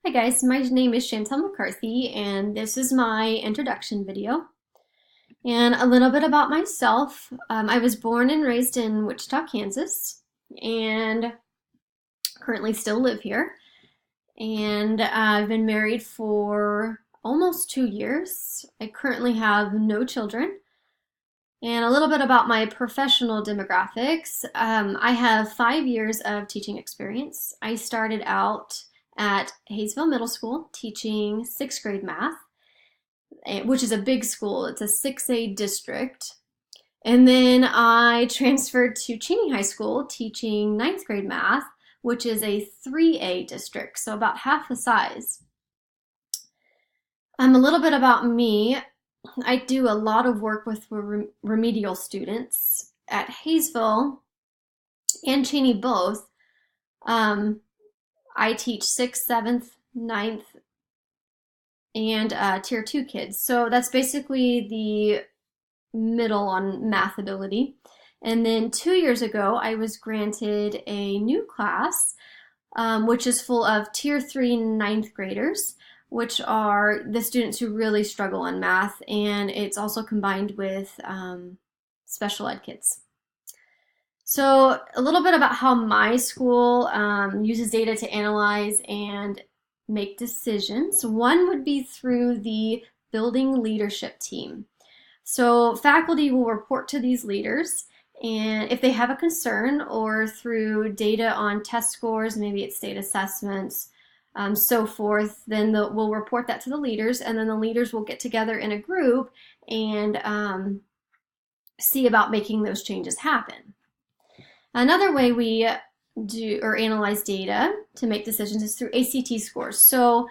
Hi guys, my name is Chantel McCarthy and this is my introduction video. And a little bit about myself. I was born and raised in Wichita, Kansas and currently still live here. And I've been married for almost 2 years. I currently have no children. And a little bit about my professional demographics. I have 5 years of teaching experience. I started out at Hayesville Middle School teaching sixth grade math, which is a big school. It's a 6A district. And then I transferred to Cheney High School teaching ninth grade math, which is a 3A district, so about half the size. A little bit about me. I do a lot of work with remedial students at Hayesville and Cheney both. I teach 6th, 7th, ninth, and Tier 2 kids. So that's basically the middle on math ability. And then 2 years ago, I was granted a new class, which is full of Tier 3 ninth graders, which are the students who really struggle on math, and it's also combined with special ed kids. So a little bit about how my school uses data to analyze and make decisions. One would be through the building leadership team. So faculty will report to these leaders, and if they have a concern, or through data on test scores, maybe it's state assessments, so forth, then we'll report that to the leaders, and then the leaders will get together in a group and see about making those changes happen. Another way we do or analyze data to make decisions is through ACT scores. So,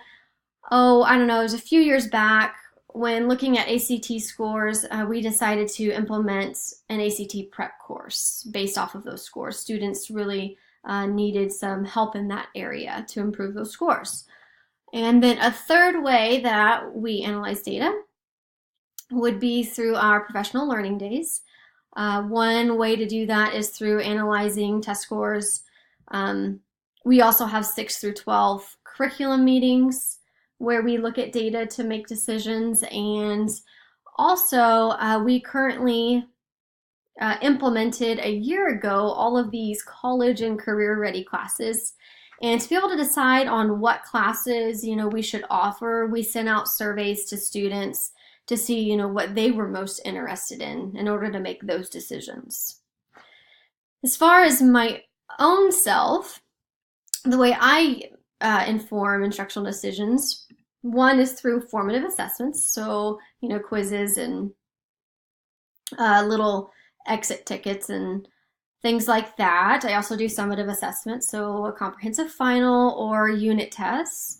I don't know, it was a few years back when looking at ACT scores, we decided to implement an ACT prep course based off of those scores. Students really needed some help in that area to improve those scores. And then a third way that we analyze data would be through our professional learning days. One way to do that is through analyzing test scores. We also have 6 through 12 curriculum meetings where we look at data to make decisions. And also, we currently implemented a year ago all of these college and career ready classes. And to be able to decide on what classes we should offer, we sent out surveys to students to see what they were most interested in order to make those decisions. As far as my own self, the way I inform instructional decisions, one is through formative assessments, so quizzes and little exit tickets and things like that. I also do summative assessments, so a comprehensive final or unit tests.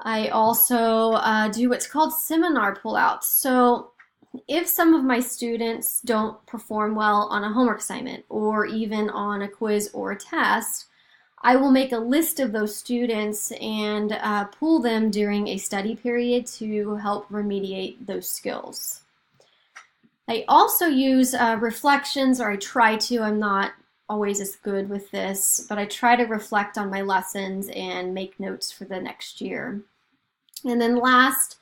I also do what's called seminar pullouts. So if some of my students don't perform well on a homework assignment or even on a quiz or a test, I will make a list of those students and pull them during a study period to help remediate those skills. I also use reflections, or I try to. I'm not always as good with this, but I try to reflect on my lessons and make notes for the next year. And then last,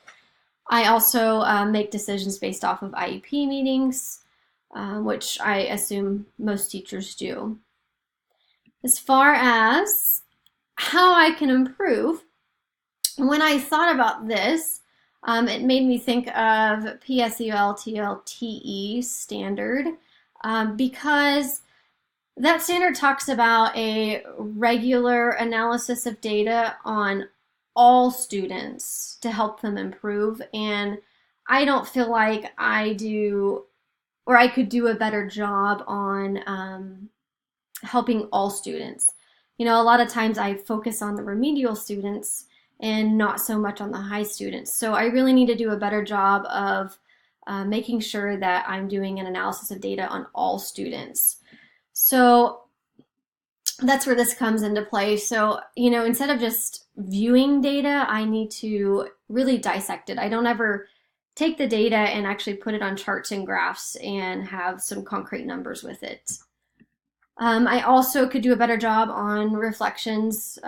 I also make decisions based off of IEP meetings, which I assume most teachers do. As far as how I can improve, when I thought about this, it made me think of PSEL-TLTE standard because that standard talks about a regular analysis of data on all students to help them improve, and I don't feel like I do, or I could do a better job on helping all students. A lot of times I focus on the remedial students and not so much on the high students. So I really need to do a better job of making sure that I'm doing an analysis of data on all students. So that's where this comes into play. So, instead of just viewing data, I need to really dissect it. I don't ever take the data and actually put it on charts and graphs and have some concrete numbers with it. I also could do a better job on reflections.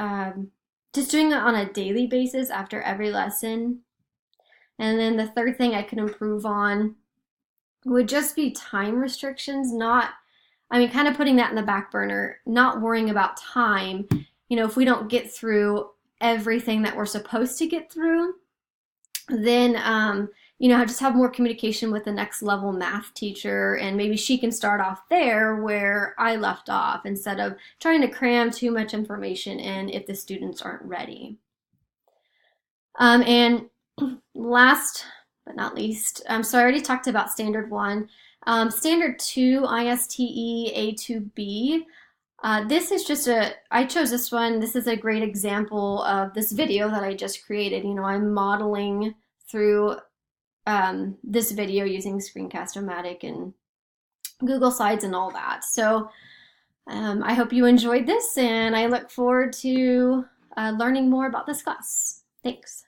just doing it on a daily basis after every lesson. And then the third thing I could improve on would just be time restrictions, kind of putting that in the back burner, not worrying about time. If we don't get through everything that we're supposed to get through, then, just have more communication with the next level math teacher, and maybe she can start off there where I left off instead of trying to cram too much information in if the students aren't ready. And last but not least, so I already talked about Standard 1. Standard 2, ISTE A2B. This is just I chose this one. This is a great example of this video that I just created. I'm modeling through this video using Screencast-O-Matic and Google Slides and all that. So I hope you enjoyed this, and I look forward to learning more about this class. Thanks.